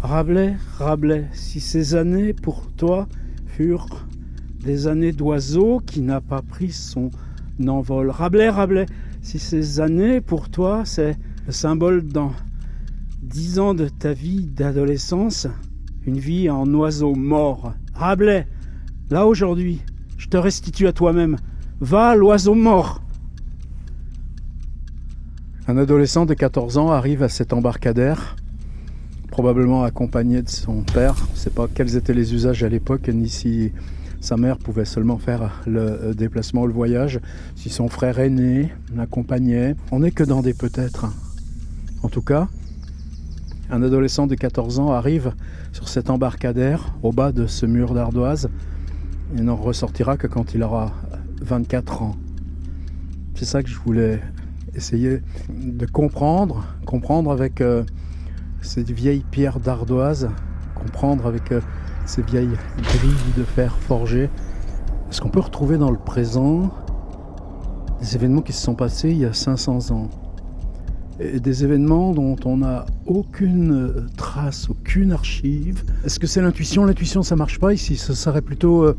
Rabelais, Rabelais, si ces années pour toi furent des années d'oiseau qui n'a pas pris son envol. Rabelais, Rabelais, si ces années pour toi c'est le symbole dans 10 ans de ta vie d'adolescence, une vie en oiseau mort. Rabelais, là aujourd'hui, je te restitue à toi-même. Va, l'oiseau mort. Un adolescent de 14 ans arrive à cet embarcadère, probablement accompagné de son père. On ne sait pas quels étaient les usages à l'époque, ni si sa mère pouvait seulement faire le déplacement ou le voyage, si son frère aîné l'accompagnait. On n'est que dans des peut-être. En tout cas, un adolescent de 14 ans arrive sur cet embarcadère, au bas de ce mur d'ardoise. Il n'en ressortira que quand il aura 24 ans. C'est ça que je voulais essayer de comprendre avec ces vieilles pierres d'ardoise, comprendre avec ces vieilles grilles de fer forgé. Est-ce qu'on peut retrouver dans le présent des événements qui se sont passés il y a 500 ans? Et des événements dont on n'a aucune trace, aucune archive. Est-ce que c'est l'intuition? L'intuition, ça marche pas ici, ce serait plutôt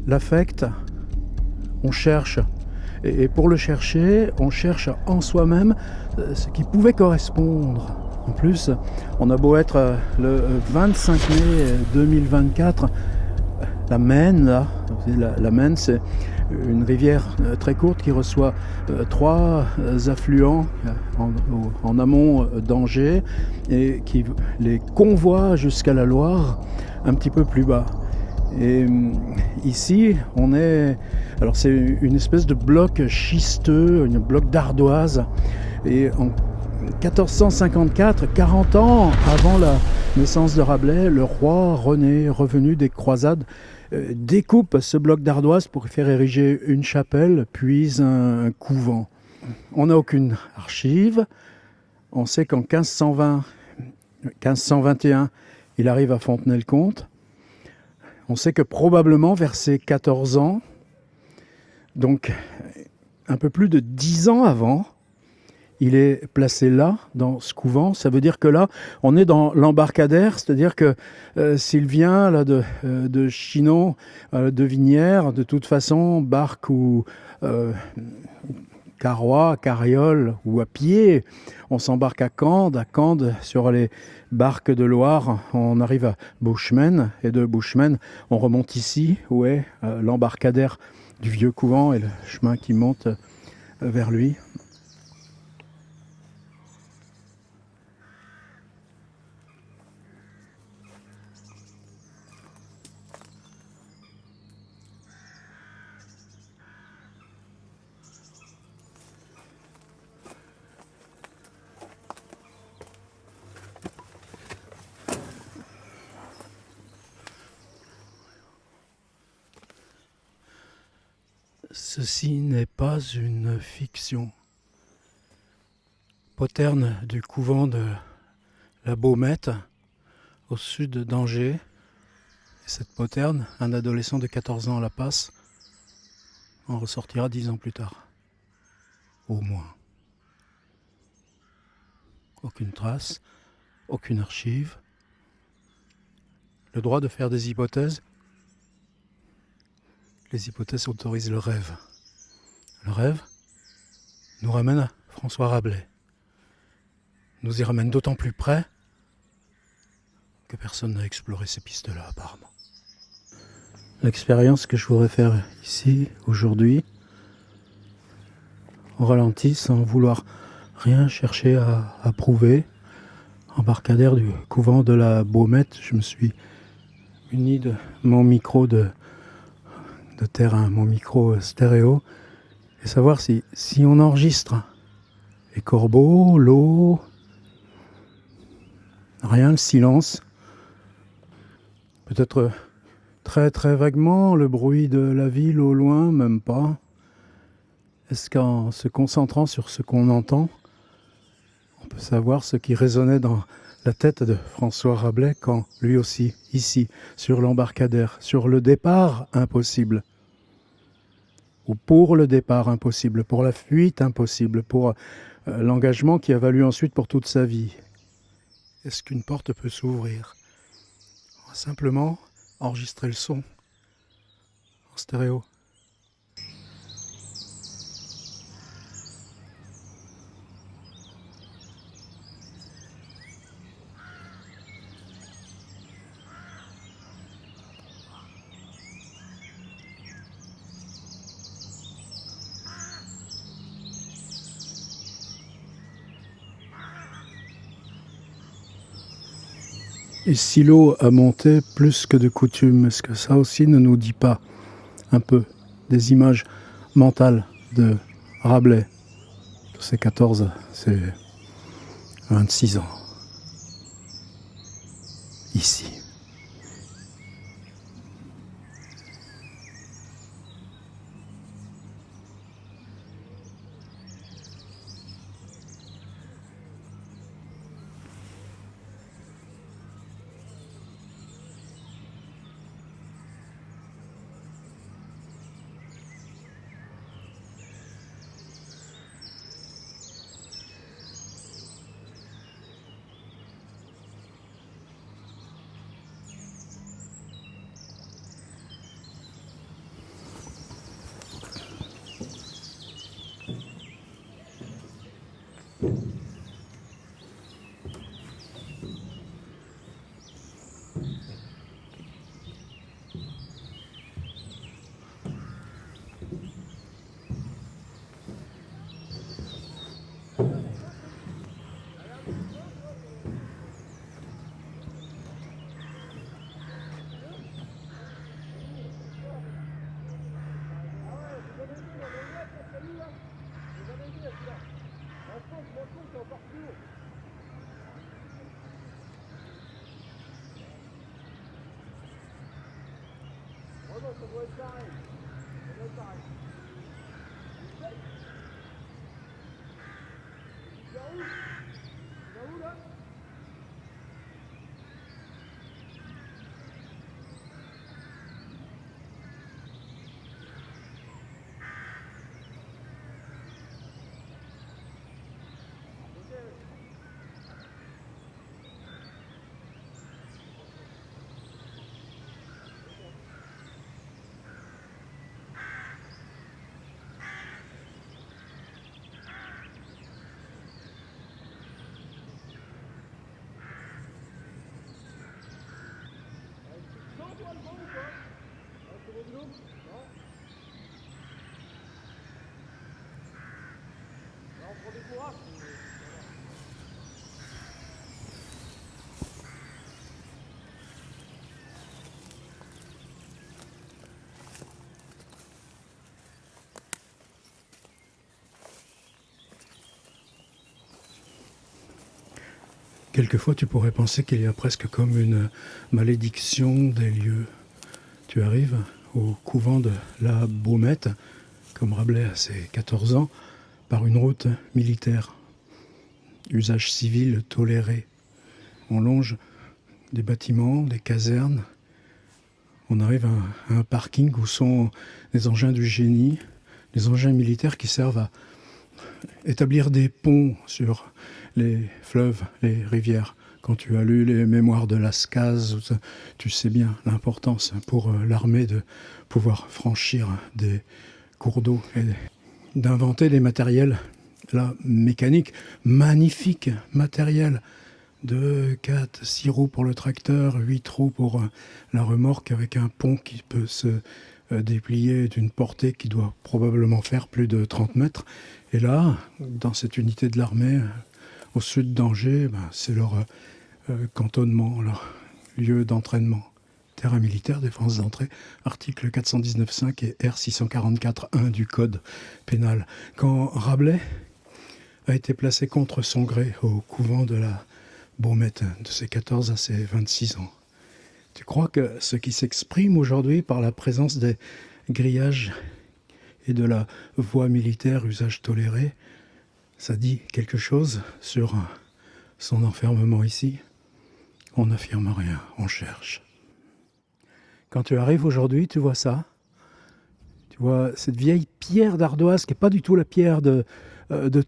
l'affect. On cherche. Et pour le chercher, on cherche en soi-même ce qui pouvait correspondre. En plus, on a beau être le 25 mai 2024, la Maine, là, la Maine, c'est une rivière très courte qui reçoit 3 affluents en amont d'Angers et qui les convoie jusqu'à la Loire un petit peu plus bas. Et ici, on est... Alors c'est une espèce de bloc schisteux, un bloc d'ardoise. Et en 1454, 40 ans avant la naissance de Rabelais, le roi René, revenu des croisades, découpe ce bloc d'ardoise pour faire ériger une chapelle, puis un couvent. On n'a aucune archive. On sait qu'en 1521, il arrive à Fontenay-le-Comte. On sait que probablement vers ses 14 ans, donc un peu plus de 10 ans avant, il est placé là, dans ce couvent. Ça veut dire que là, on est dans l'embarcadère, c'est-à-dire que s'il vient là, de Chinon, de Vignières, de toute façon, barque ou carrois, carriole ou à pied, on s'embarque à Cande sur les barques de Loire, on arrive à Bouchemen, et de Bouchemen, on remonte ici, où est l'embarcadère du vieux couvent et le chemin qui monte vers lui. Ceci n'est pas une fiction. Poterne du couvent de la Baumette, au sud d'Angers. Et cette poterne, un adolescent de 14 ans la passe, en ressortira 10 ans plus tard. Au moins. Aucune trace, aucune archive. Le droit de faire des hypothèses. Les hypothèses autorisent le rêve. Le rêve nous ramène à François Rabelais. Nous y ramène d'autant plus près que personne n'a exploré ces pistes-là apparemment. L'expérience que je voudrais faire ici, aujourd'hui, au ralenti, sans vouloir rien chercher à prouver, embarcadère du couvent de la Baumette, je me suis muni de mon micro de terrain, mon micro stéréo, et savoir si on enregistre les corbeaux, l'eau, rien, le silence, peut-être très très vaguement le bruit de la ville au loin, même pas. Est-ce qu'en se concentrant sur ce qu'on entend, on peut savoir ce qui résonnait dans la tête de François Rabelais quand, lui aussi, ici, sur l'embarcadère, sur le départ impossible, ou pour le départ impossible, pour la fuite impossible, pour l'engagement qui a valu ensuite pour toute sa vie. Est-ce qu'une porte peut s'ouvrir On va simplement enregistrer le son en stéréo. Et si l'eau a monté plus que de coutume, est-ce que ça aussi ne nous dit pas un peu des images mentales de Rabelais, de ses 14, ses 26 ans, ici. Quelquefois, tu pourrais penser qu'il y a presque comme une malédiction des lieux. Tu arrives au couvent de la Baumette, comme Rabelais à ses 14 ans, par une route militaire. Usage civil toléré. On longe des bâtiments, des casernes. On arrive à un parking où sont des engins du génie, des engins militaires qui servent à établir des ponts sur les fleuves, les rivières. Quand tu as lu les mémoires de Lascaz, tu sais bien l'importance pour l'armée de pouvoir franchir des cours d'eau et d'inventer des matériels là, mécaniques, magnifiques matériels de 4, 6 roues pour le tracteur, 8 roues pour la remorque avec un pont qui peut se déplier d'une portée qui doit probablement faire plus de 30 mètres. Et là, dans cette unité de l'armée, au sud d'Angers, c'est leur cantonnement, leur lieu d'entraînement. Terrain militaire, défense d'entrée, article 419.5 et R644.1 du Code pénal. Quand Rabelais a été placé contre son gré au couvent de la Baumette, de ses 14 à ses 26 ans, tu crois que ce qui s'exprime aujourd'hui par la présence des grillages et de la voie militaire, usage toléré, ça dit quelque chose sur son enfermement ici? On n'affirme rien, on cherche. Quand tu arrives aujourd'hui, tu vois ça. Tu vois cette vieille pierre d'ardoise qui n'est pas du tout la pierre de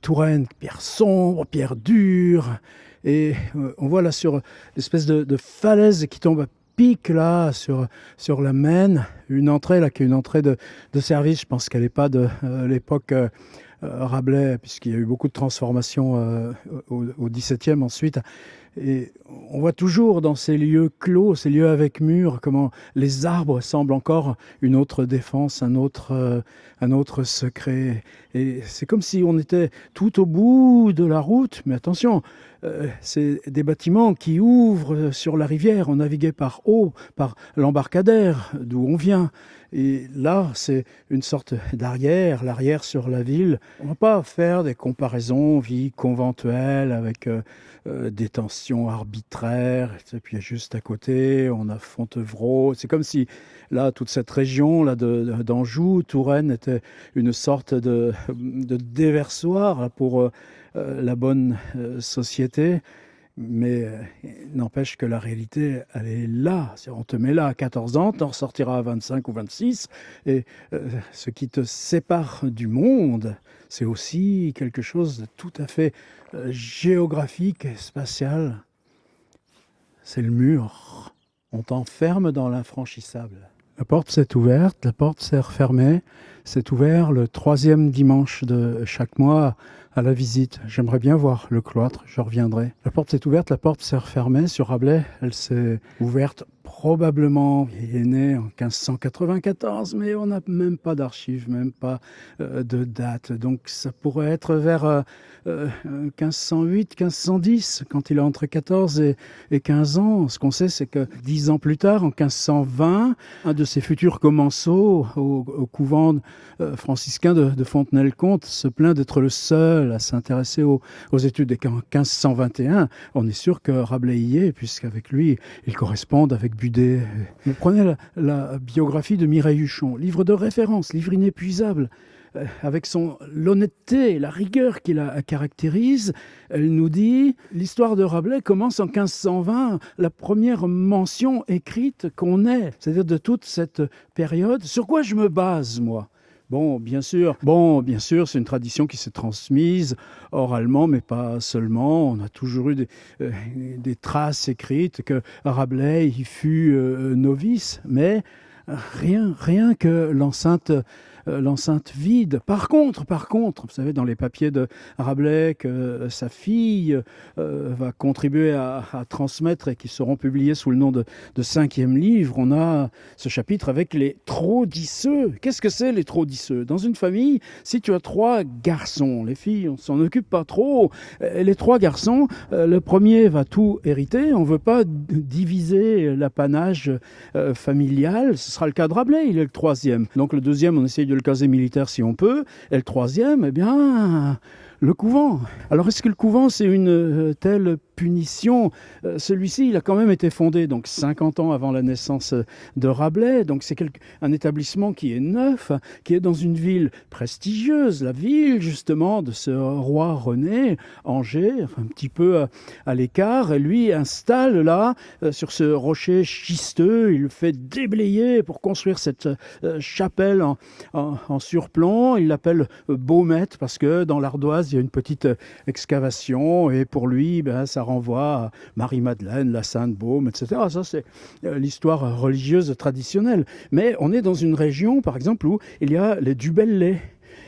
Touraine, pierre sombre, pierre dure. Et on voit là sur l'espèce de falaise qui tombe à pic là sur la Maine, une entrée là qui est une entrée de service. Je pense qu'elle n'est pas de l'époque Rabelais, puisqu'il y a eu beaucoup de transformations au XVIIe ensuite. Et on voit toujours dans ces lieux clos, ces lieux avec murs, comment les arbres semblent encore une autre défense, un autre secret. Et c'est comme si on était tout au bout de la route, mais attention, c'est des bâtiments qui ouvrent sur la rivière. On naviguait par eau, par l'embarcadère, d'où on vient. Et là, c'est une sorte l'arrière sur la ville. On ne va pas faire des comparaisons vie conventuelle avec des tensions arbitraires. Et puis juste à côté, on a Fontevraud. C'est comme si là, toute cette région là d'Anjou, Touraine était une sorte de déversoir là, pour la bonne société. Mais n'empêche que la réalité, elle est là. On te met là à 14 ans, tu en ressortiras à 25 ou 26. Et ce qui te sépare du monde, c'est aussi quelque chose de tout à fait géographique et spatial. C'est le mur. On t'enferme dans l'infranchissable. La porte s'est ouverte, la porte s'est refermée. C'est ouvert le 3e dimanche de chaque mois à la visite. J'aimerais bien voir le cloître, je reviendrai. La porte s'est ouverte, la porte s'est refermée. Sur Rabelais, elle s'est ouverte probablement, il est né en 1594, mais on n'a même pas d'archives, même pas de date. Donc ça pourrait être vers 1508, 1510, quand il a entre 14 et 15 ans. Ce qu'on sait, c'est que 10 ans plus tard, en 1520, un de ses futurs commensaux au couvent franciscain de Fontenay-le-Comte se plaint d'être le seul à s'intéresser aux études. Et qu'en 1521, on est sûr que Rabelais y est, puisqu'avec lui, ils correspondent avec Budet. Vous prenez la biographie de Mireille Huchon, livre de référence, livre inépuisable, avec l'honnêteté, la rigueur qui la caractérise. Elle nous dit l'histoire de Rabelais commence en 1520, la première mention écrite qu'on ait, c'est-à-dire de toute cette période. Sur quoi je me base, moi ? Bon, bien sûr, c'est une tradition qui s'est transmise oralement, mais pas seulement. On a toujours eu des traces écrites que Rabelais y fut novice, mais rien que l'enceinte vide. Par contre, vous savez, dans les papiers de Rabelais que sa fille va contribuer à transmettre et qui seront publiés sous le nom de 5e livre, on a ce chapitre avec les trop-disseux. Qu'est-ce que c'est, les trop-disseux ? Dans une famille, si tu as 3 garçons, les filles, on s'en occupe pas trop. Les 3 garçons, le premier va tout hériter. On veut pas diviser l'apanage familial. Ce sera le cas de Rabelais, il est le 3e. Donc le 2e, on essaye de le caser militaire si on peut. Et le 3e, eh bien, le couvent. Alors est-ce que le couvent, c'est une telle punition ? Celui-ci, il a quand même été fondé donc 50 ans avant la naissance de Rabelais. Donc c'est un établissement qui est neuf, qui est dans une ville prestigieuse, la ville justement de ce roi René, Angers, un petit peu à l'écart. Et lui installe là, sur ce rocher schisteux, il le fait déblayer pour construire cette chapelle en surplomb. Il l'appelle Baumette parce que dans l'ardoise, il y a une petite excavation et pour lui, ça renvoie à Marie-Madeleine, la Sainte Baume, etc. Ça, c'est l'histoire religieuse traditionnelle. Mais on est dans une région, par exemple, où il y a les du Bellay.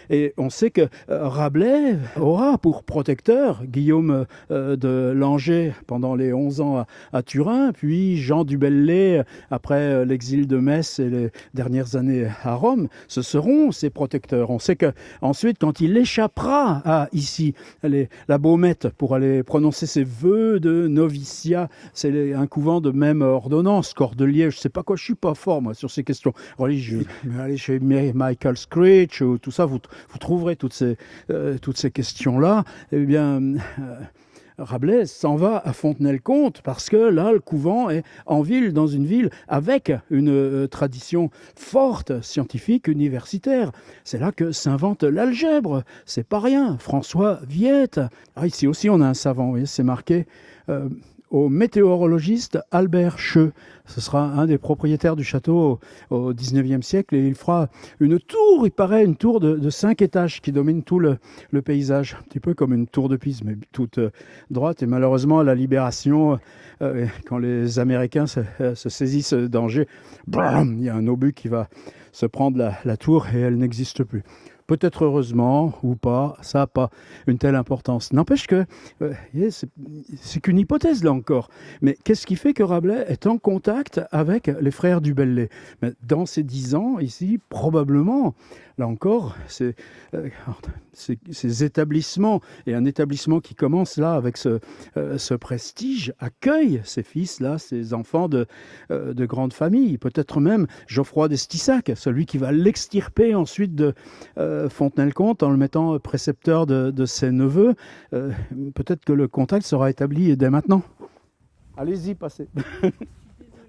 Et on sait que Rabelais aura pour protecteur Guillaume de Langeais pendant les 11 ans à Turin, puis Jean du Bellay après l'exil de Metz et les dernières années à Rome. Ce seront ses protecteurs. On sait qu'ensuite, quand il échappera à ici, la Baumette, pour aller prononcer ses vœux de noviciat, c'est un couvent de même ordonnance, Cordelier, je ne sais pas quoi, je ne suis pas fort moi sur ces questions religieuses. Mais allez chez Michael Screech ou tout ça, vous trouverez toutes ces questions-là. Eh bien, Rabelais s'en va à Fontenay-le-Comte parce que là, le couvent est en ville, dans une ville avec une tradition forte, scientifique, universitaire. C'est là que s'invente l'algèbre. C'est pas rien. François Viette. Ici aussi, on a un savant, vous voyez, c'est marqué au météorologiste Albert Scheu. Ce sera un des propriétaires du château au 19e siècle et il fera une tour, il paraît, une tour de 5 étages qui domine tout le paysage, un petit peu comme une tour de Pise, mais toute droite. Et malheureusement, à la Libération, quand les Américains se saisissent d'Angers, blam, il y a un obus qui va se prendre la tour et elle n'existe plus. Peut-être heureusement ou pas, ça n'a pas une telle importance. N'empêche que c'est qu'une hypothèse là encore. Mais qu'est-ce qui fait que Rabelais est en contact avec les frères du Bellay? Dans ces 10 ans, ici, probablement, là encore, ces établissements, et un établissement qui commence là avec ce prestige, accueille ces fils-là, ces enfants de grandes familles. Peut-être même Geoffroy d'Estissac, celui qui va l'extirper ensuite de Fontenay-le-Comte en le mettant précepteur de ses neveux. Peut-être que le contact sera établi dès maintenant. Allez-y, passez.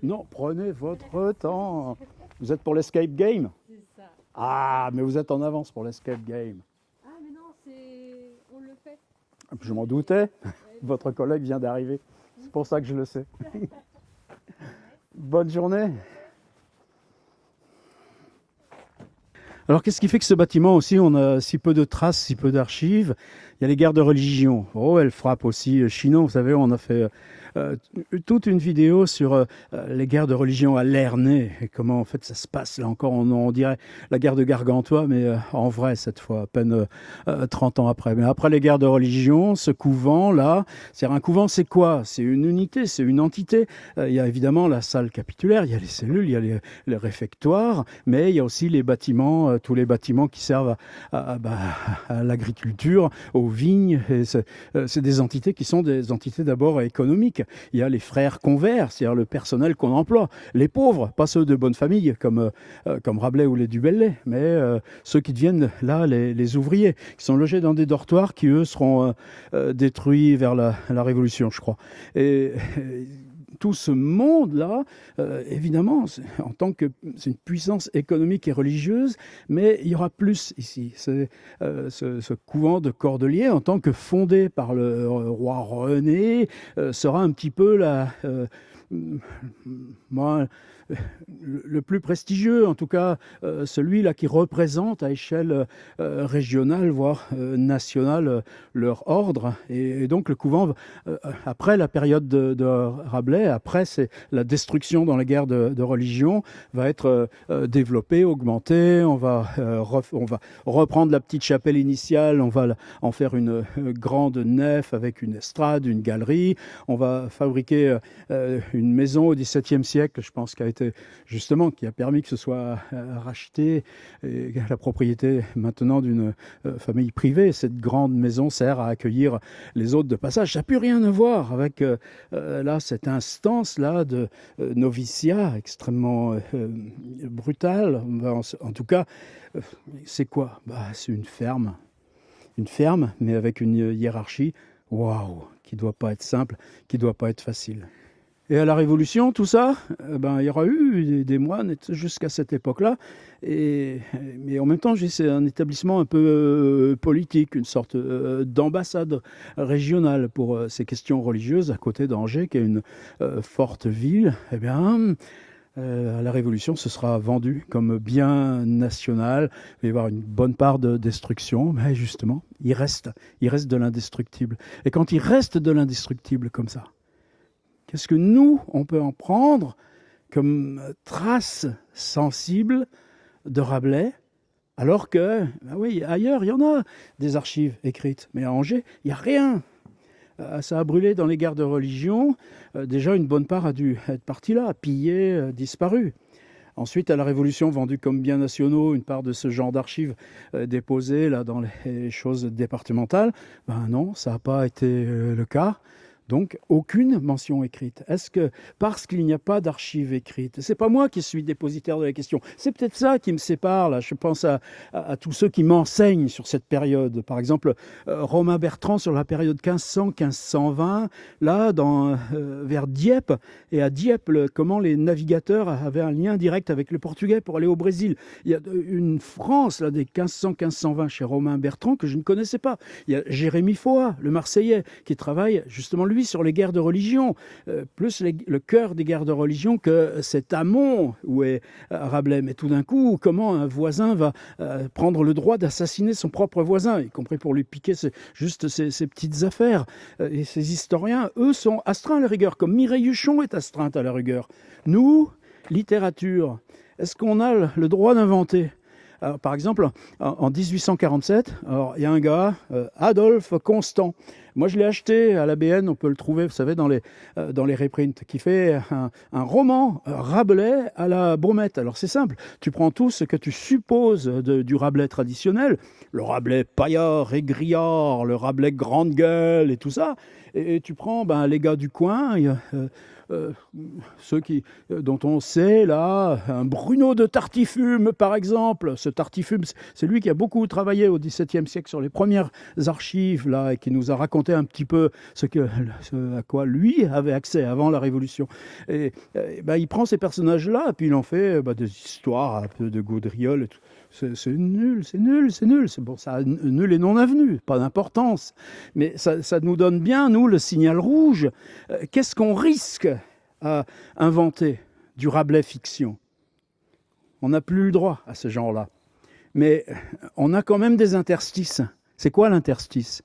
Non, prenez votre temps. Vous êtes pour l'escape game? C'est ça. Ah, mais vous êtes en avance pour l'escape game. Ah, mais non, on le fait. Je m'en doutais. Votre collègue vient d'arriver. C'est pour ça que je le sais. Bonne journée. Alors, qu'est-ce qui fait que ce bâtiment aussi, on a si peu de traces, si peu d'archives? Il y a les guerres de religion. Oh, elles frappent aussi Chinon. Vous savez, on a fait toute une vidéo sur les guerres de religion à Lernay et comment en fait ça se passe. Là encore, on dirait la guerre de Gargantua, mais en vrai cette fois, à peine 30 ans après. Mais après les guerres de religion, ce couvent-là, c'est-à-dire un couvent, c'est quoi? C'est une unité, c'est une entité. Il y a évidemment la salle capitulaire, il y a les cellules, il y a les réfectoires, mais il y a aussi les bâtiments, tous les bâtiments qui servent à l'agriculture, aux vignes. Et c'est des entités qui sont des entités d'abord économiques. Il y a les frères convers, c'est-à-dire le personnel qu'on emploie. Les pauvres, pas ceux de bonne famille comme Rabelais ou les du Bellay, mais ceux qui deviennent là les ouvriers, qui sont logés dans des dortoirs qui, eux, seront détruits vers la Révolution, je crois. Et tout ce monde-là, évidemment, en tant que c'est une puissance économique et religieuse, mais il y aura plus ici. C'est ce couvent de Cordeliers, en tant que fondé par le roi René, sera un petit peu le plus prestigieux, en tout cas celui-là qui représente à échelle régionale, voire nationale, leur ordre. Et donc le couvent, après la période de Rabelais, après c'est la destruction dans les guerres de religion, va être développé, augmenté. On va reprendre la petite chapelle initiale, on va en faire une grande nef avec une estrade, une galerie. On va fabriquer une maison au XVIIe siècle, je pense, qui a permis que ce soit racheté et la propriété maintenant d'une famille privée. Cette grande maison sert à accueillir les hôtes de passage. Ça n'a plus rien à voir avec là cette instance là de noviciat extrêmement brutale. En tout cas, c'est quoi? C'est une ferme, mais avec une hiérarchie. Waouh, qui doit pas être simple, qui doit pas être facile. Et à la Révolution, tout ça, il y aura eu des moines jusqu'à cette époque-là. Mais en même temps, c'est un établissement un peu politique, une sorte d'ambassade régionale pour ces questions religieuses, à côté d'Angers, qui est une forte ville. Eh bien, à la Révolution, ce sera vendu comme bien national. Il va y avoir une bonne part de destruction, mais justement, il reste de l'indestructible. Et quand il reste de l'indestructible comme ça, qu'est-ce que nous, on peut en prendre comme trace sensible de Rabelais, alors que, oui, ailleurs, il y en a des archives écrites, mais à Angers, il n'y a rien. Ça a brûlé dans les guerres de religion. Déjà, une bonne part a dû être partie là, pillée, disparue. Ensuite, à la Révolution, vendu comme biens nationaux, une part de ce genre d'archives déposées là, dans les choses départementales. Non, ça n'a pas été le cas. Donc, aucune mention écrite. Est-ce que, parce qu'il n'y a pas d'archives écrites, c'est pas moi qui suis dépositaire de la question, c'est peut-être ça qui me sépare, là. Je pense à tous ceux qui m'enseignent sur cette période. Par exemple, Romain Bertrand sur la période 1500-1520, là, vers Dieppe, et à Dieppe, comment les navigateurs avaient un lien direct avec le Portugais pour aller au Brésil. Il y a une France, là, des 1500-1520 chez Romain Bertrand que je ne connaissais pas. Il y a Jérémy Foa, le Marseillais, qui travaille justement lui, sur les guerres de religion, plus le cœur des guerres de religion que cet amont où est Rabelais. Mais tout d'un coup, comment un voisin va prendre le droit d'assassiner son propre voisin, y compris pour lui piquer juste ses petites affaires. Et ces historiens, eux, sont astreints à la rigueur, comme Mireille Huchon est astreinte à la rigueur. Nous, littérature, est-ce qu'on a le droit d'inventer ? Alors, par exemple, en 1847, il y a un gars, Adolphe Constant. Moi, je l'ai acheté à l'ABN, on peut le trouver, vous savez, dans les reprints, qui fait un roman Rabelais à la Baumette. Alors, c'est simple, tu prends tout ce que tu supposes du Rabelais traditionnel, le Rabelais paillard et grillard, le Rabelais grande gueule et tout ça, et tu prends les gars du coin, ceux dont on sait, là, un Bruno de Tartifume, par exemple. Ce Tartifume, c'est lui qui a beaucoup travaillé au XVIIe siècle sur les premières archives, là, et qui nous a raconté un petit peu ce à quoi lui avait accès avant la Révolution. Et il prend ces personnages-là, et puis il en fait des histoires un peu de gaudrioles et tout. C'est nul, c'est nul, c'est nul. C'est bon, ça nul et non avenu, pas d'importance. Mais ça nous donne bien, nous, le signal rouge. Qu'est-ce qu'on risque à inventer du Rabelais fiction? On n'a plus le droit à ce genre-là. Mais on a quand même des interstices. C'est quoi l'interstice?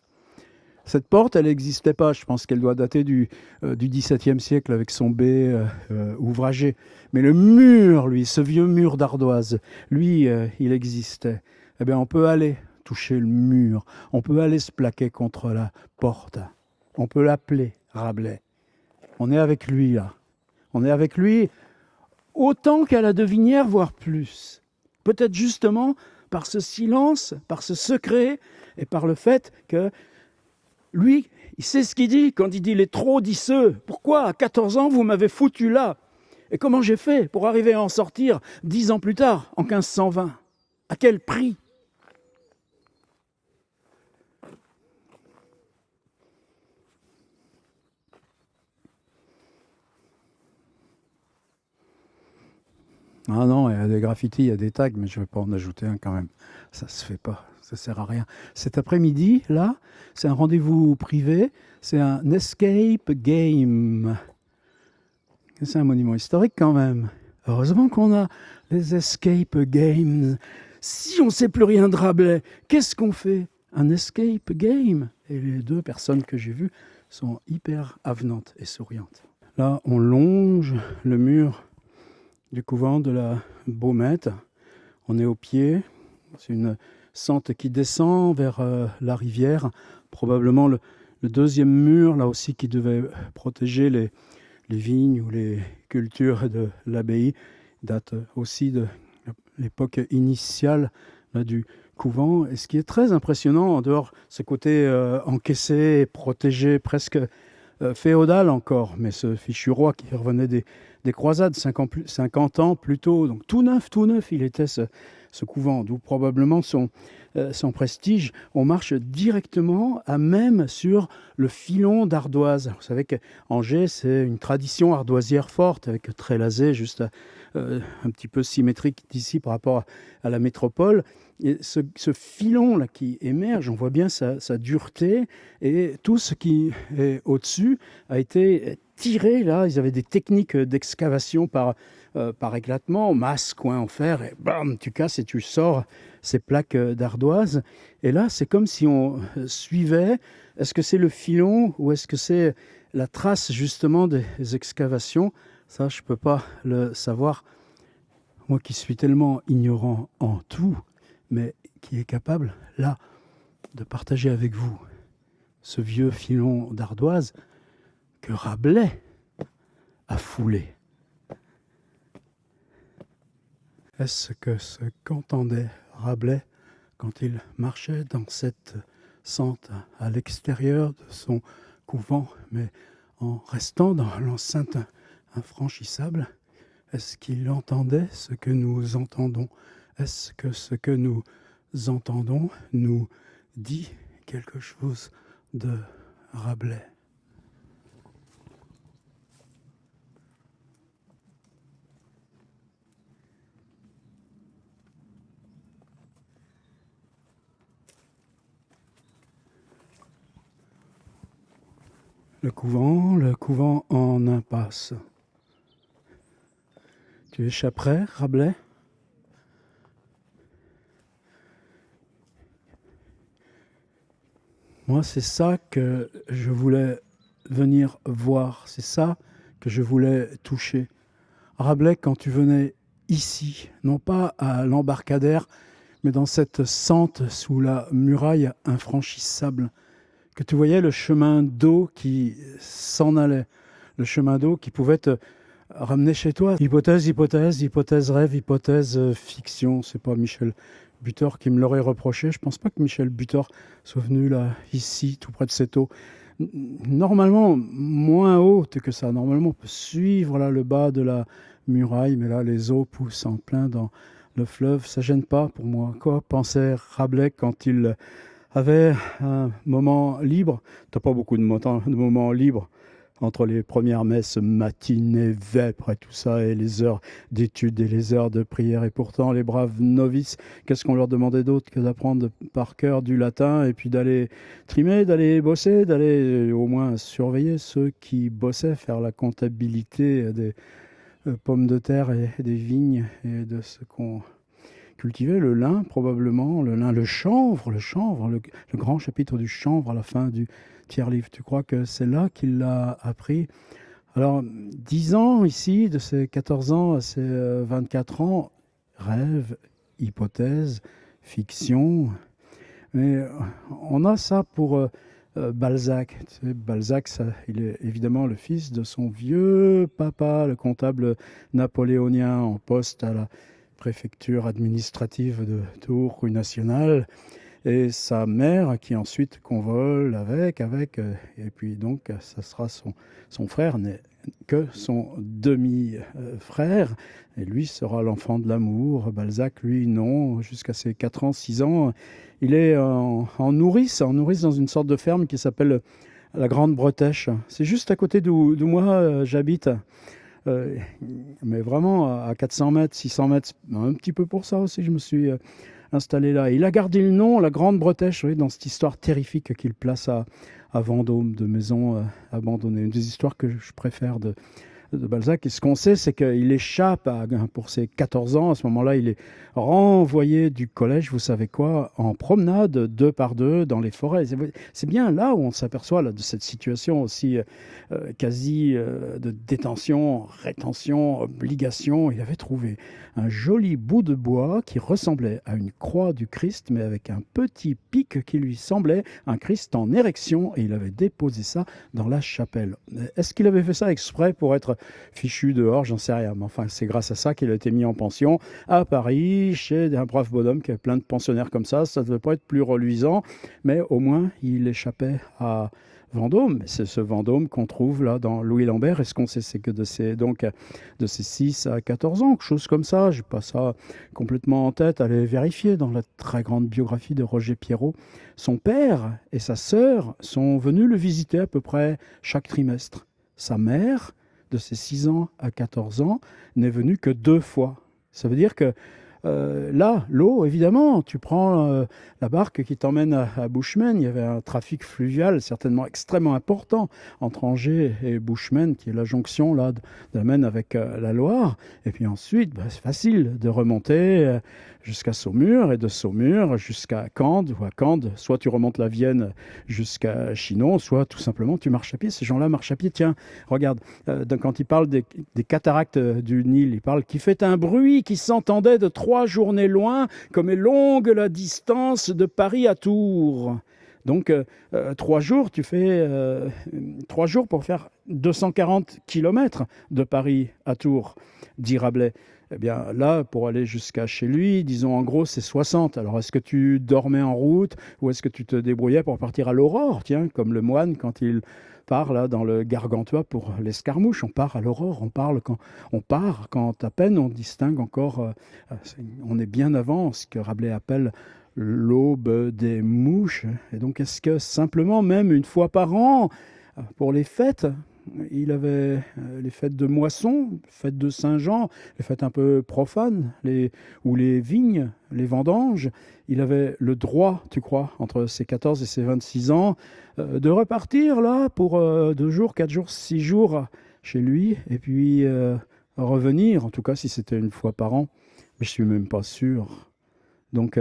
Cette porte, elle n'existait pas. Je pense qu'elle doit dater du XVIIe siècle avec son B ouvragé. Mais le mur, lui, ce vieux mur d'ardoise, lui, il existait. Eh bien, on peut aller toucher le mur. On peut aller se plaquer contre la porte. On peut l'appeler Rabelais. On est avec lui, là. On est avec lui autant qu'à la Devinière, voire plus. Peut-être justement par ce silence, par ce secret, et par le fait que lui, il sait ce qu'il dit quand il dit les trop disseux. Pourquoi, à 14 ans, vous m'avez foutu là? Et comment j'ai fait pour arriver à en sortir 10 ans plus tard, en 1520? À quel prix? Ah non, il y a des graffitis, il y a des tags, mais je ne vais pas en ajouter un quand même. Ça se fait pas, ça sert à rien. Cet après-midi, là, c'est un rendez-vous privé, c'est un escape game. C'est un monument historique quand même. Heureusement qu'on a les escape games. Si on ne sait plus rien de Rabelais, qu'est-ce qu'on fait? Un escape game. Et les deux personnes que j'ai vues sont hyper avenantes et souriantes. Là, on longe le mur du couvent de la Baumette. On est au pied. C'est une sente qui descend vers la rivière. Probablement le deuxième mur, là aussi, qui devait protéger les vignes ou les cultures de l'abbaye, date aussi de l'époque initiale là, du couvent. Et ce qui est très impressionnant, en dehors ce côté encaissé, protégé, presque féodal encore, mais ce fichu roi qui revenait des croisades 50 ans plus tôt, donc tout neuf, il était ce couvent, d'où probablement son prestige. On marche directement à même sur le filon d'ardoise. Vous savez qu'Angers, c'est une tradition ardoisière forte, avec Trélazé, juste un petit peu symétrique d'ici par rapport à la métropole. Et ce filon-là qui émerge, on voit bien sa dureté, et tout ce qui est au-dessus a été tiré. Là, ils avaient des techniques d'excavation par éclatement, masse, coin en fer, et bam, tu casses et tu sors ces plaques d'ardoise. Et là, c'est comme si on suivait, est-ce que c'est le filon ou est-ce que c'est la trace justement des excavations? Ça, je ne peux pas le savoir. Moi qui suis tellement ignorant en tout, mais qui est capable, là, de partager avec vous ce vieux filon d'ardoise que Rabelais a foulé. Est-ce que ce qu'entendait Rabelais quand il marchait dans cette sente à l'extérieur de son couvent, mais en restant dans l'enceinte infranchissable, est-ce qu'il entendait ce que nous entendons? Est-ce que ce que nous entendons nous dit quelque chose de Rabelais? le couvent en impasse. Tu échapperais, Rabelais? Moi, c'est ça que je voulais venir voir, c'est ça que je voulais toucher. Rabelais, quand tu venais ici, non pas à l'embarcadère, mais dans cette sente sous la muraille infranchissable, que tu voyais le chemin d'eau qui s'en allait, le chemin d'eau qui pouvait te ramener chez toi. Hypothèse, hypothèse, hypothèse rêve, hypothèse fiction. C'est pas Michel Butor qui me l'aurait reproché. Je pense pas que Michel Butor soit venu là, ici, tout près de cette eau. Normalement, moins haute que ça. Normalement, on peut suivre là le bas de la muraille, mais là, les eaux poussent en plein dans le fleuve. Ça gêne pas pour moi. Quoi pensait Rabelais quand il avait un moment libre? T'as pas beaucoup de moments libres entre les premières messes matinées, vêpres et tout ça, et les heures d'études et les heures de prière. Et pourtant, les braves novices, qu'est-ce qu'on leur demandait d'autre que d'apprendre par cœur du latin et puis d'aller trimer, d'aller bosser, d'aller au moins surveiller ceux qui bossaient, faire la comptabilité des pommes de terre et des vignes et de ce qu'on cultivait, le lin probablement, le lin, le chanvre, le grand chapitre du chanvre à la fin du tiers-livre. Tu crois que c'est là qu'il l'a appris? Alors, 10 ans ici, de ses 14 ans à ses 24 ans, rêve, hypothèse, fiction. Mais on a ça pour Balzac. Tu sais, Balzac, il est évidemment le fils de son vieux papa, le comptable napoléonien en poste à la préfecture administrative de Tours, rue Nationale, et sa mère qui ensuite convole avec, et puis donc ça sera son frère, n'est que son demi-frère, et lui sera l'enfant de l'amour. Balzac, lui, non, jusqu'à ses 4 ans, 6 ans, il est en nourrice dans une sorte de ferme qui s'appelle la Grande Bretèche. C'est juste à côté d'où moi j'habite. Mais vraiment à 400 mètres, 600 mètres, un petit peu pour ça aussi, je me suis installé là. Il a gardé le nom, la Grande Bretèche, oui, dans cette histoire terrifique qu'il place à Vendôme, de maisons abandonnées. Une des histoires que je préfère de Balzac. Et ce qu'on sait, c'est qu'il échappe pour ses 14 ans. À ce moment-là, il est renvoyé du collège, vous savez quoi, en promenade 2 par 2 dans les forêts. C'est bien là où on s'aperçoit là, de cette situation aussi quasi de détention, rétention, obligation. Il avait trouvé un joli bout de bois qui ressemblait à une croix du Christ, mais avec un petit pic qui lui semblait un Christ en érection, et il avait déposé ça dans la chapelle. Est-ce qu'il avait fait ça exprès pour être fichu dehors? J'en sais rien. Mais enfin, c'est grâce à ça qu'il a été mis en pension à Paris, chez un brave bonhomme qui avait plein de pensionnaires comme ça. Ça ne devait pas être plus reluisant, mais au moins, il échappait à Vendôme. C'est ce Vendôme qu'on trouve là dans Louis Lambert. Et ce qu'on sait, c'est que de ses 6 à 14 ans, quelque chose comme ça, je n'ai pas ça complètement en tête, allez vérifier dans la très grande biographie de Roger Pierrot. Son père et sa sœur sont venus le visiter à peu près chaque trimestre. Sa mère, de ses 6 ans à 14 ans, n'est venue que 2 fois. Ça veut dire que là, l'eau, évidemment, tu prends la barque qui t'emmène à Bushman. Il y avait un trafic fluvial certainement extrêmement important entre Angers et Bushman, qui est la jonction là, de la Maine avec la Loire. Et puis ensuite, c'est facile de remonter jusqu'à Saumur, et de Saumur jusqu'à Cande, ou à Cande, soit tu remontes la Vienne jusqu'à Chinon, soit tout simplement tu marches à pied. Ces gens-là marchent à pied. Tiens, regarde, quand ils parlent des cataractes du Nil, ils parlent qui fait un bruit qui s'entendait de 3 journées loin, comme est longue la distance de Paris à Tours. Donc, 3 jours, tu fais 3 jours pour faire 240 kilomètres de Paris à Tours, dit Rabelais. Eh bien, là, pour aller jusqu'à chez lui, disons en gros, c'est 60. Alors, est-ce que tu dormais en route ou est-ce que tu te débrouillais pour partir à l'aurore? Tiens, comme le moine, quand il part là dans le Gargantua pour l'escarmouche, on part à l'aurore, on part quand à peine on distingue encore, on est bien avant ce que Rabelais appelle l'aube des mouches. Et donc, est-ce que simplement, même une fois par an, pour les fêtes, il avait les fêtes de moisson, fêtes de Saint-Jean, les fêtes un peu profanes, ou les vignes, les vendanges. Il avait le droit, tu crois, entre ses 14 et ses 26 ans, de repartir là pour 2 jours, 4 jours, 6 jours chez lui, et puis revenir, en tout cas si c'était une fois par an. Mais je suis même pas sûr. Donc,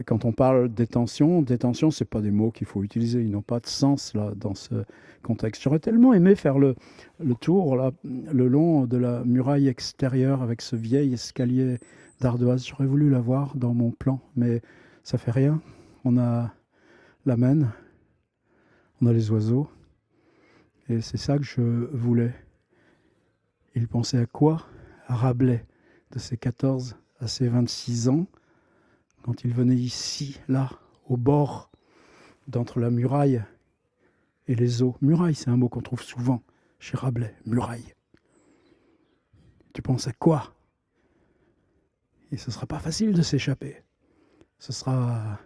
quand on parle détention, c'est pas des mots qu'il faut utiliser. Ils n'ont pas de sens là dans ce contexte. J'aurais tellement aimé faire le tour là, le long de la muraille extérieure avec ce vieil escalier d'ardoise. J'aurais voulu l'avoir dans mon plan, mais ça fait rien. On a la Maine, on a les oiseaux, et c'est ça que je voulais. Il pensait à quoi? À Rabelais, de ses 14 à ses 26 ans. Quand il venait ici, là, au bord, d'entre la muraille et les eaux. Muraille, c'est un mot qu'on trouve souvent chez Rabelais, muraille. Tu penses à quoi? Et ce ne sera pas facile de s'échapper. Ce sera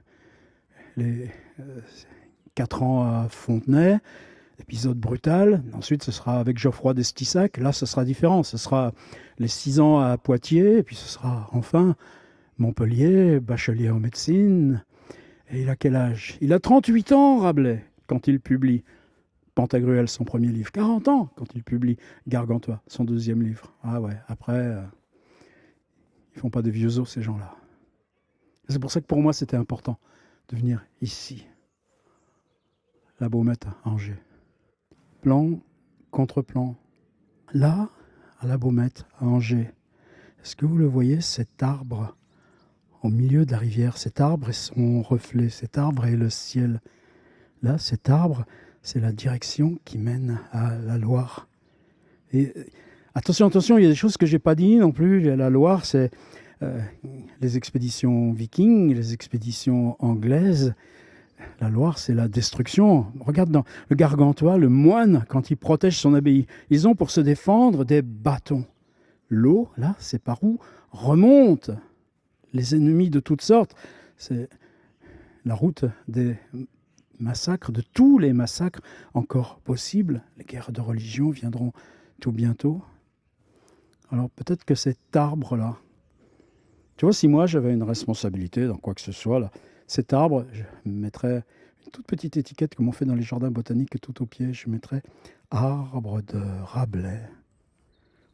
les 4 ans à Fontenay, épisode brutal. Ensuite, ce sera avec Geoffroy d'Estissac. Là, ce sera différent. Ce sera les 6 ans à Poitiers, et puis ce sera enfin Montpellier, bachelier en médecine. Et il a quel âge? Il a 38 ans, Rabelais, quand il publie Pantagruel, son premier livre. 40 ans, quand il publie Gargantua, son deuxième livre. Ah ouais, après, ils font pas de vieux os, ces gens-là. Et c'est pour ça que pour moi, c'était important de venir ici. La Baumette à Angers. Plan, contre-plan. Là, à la Baumette à Angers, est-ce que vous le voyez, cet arbre au milieu de la rivière, cet arbre et son reflet, cet arbre et le ciel. Là, cet arbre, c'est la direction qui mène à la Loire. Et attention, il y a des choses que je n'ai pas dit non plus. La Loire, c'est les expéditions vikings, les expéditions anglaises. La Loire, c'est la destruction. Regarde dans le Gargantua, le moine, quand il protège son abbaye, ils ont pour se défendre des bâtons. L'eau, là, c'est par où remonte les ennemis de toutes sortes. C'est la route des massacres, de tous les massacres encore possibles. Les guerres de religion viendront tout bientôt. Alors peut-être que cet arbre-là, tu vois, si moi j'avais une responsabilité dans quoi que ce soit, là, cet arbre, je mettrais une toute petite étiquette comme on fait dans les jardins botaniques tout au pied. Je mettrais arbre de Rabelais.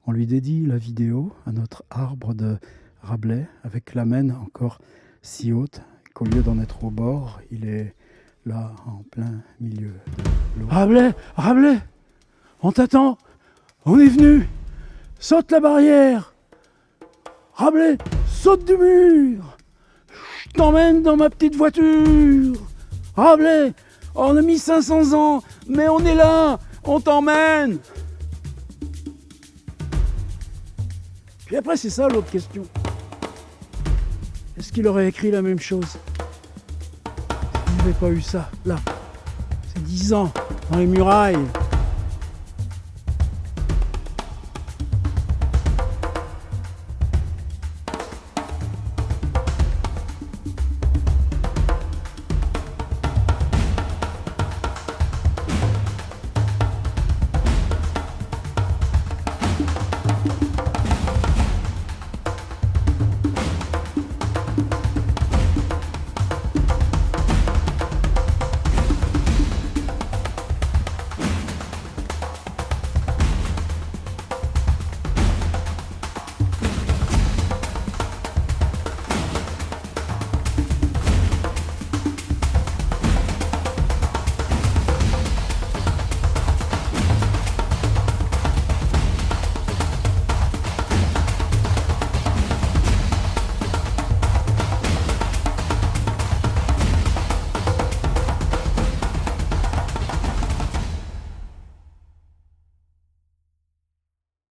On lui dédie la vidéo à notre arbre de Rabelais, avec la Maine encore si haute qu'au lieu d'en être au bord, il est là en plein milieu de l'eau. Rabelais, on t'attend, on est venu, saute la barrière, Rabelais, saute du mur, je t'emmène dans ma petite voiture, Rabelais, on a mis 500 ans, mais on est là, on t'emmène. Puis après, c'est ça l'autre question. Est-ce qu'il aurait écrit la même chose s'il n'avait pas eu ça, là, ces 10 ans, dans les murailles?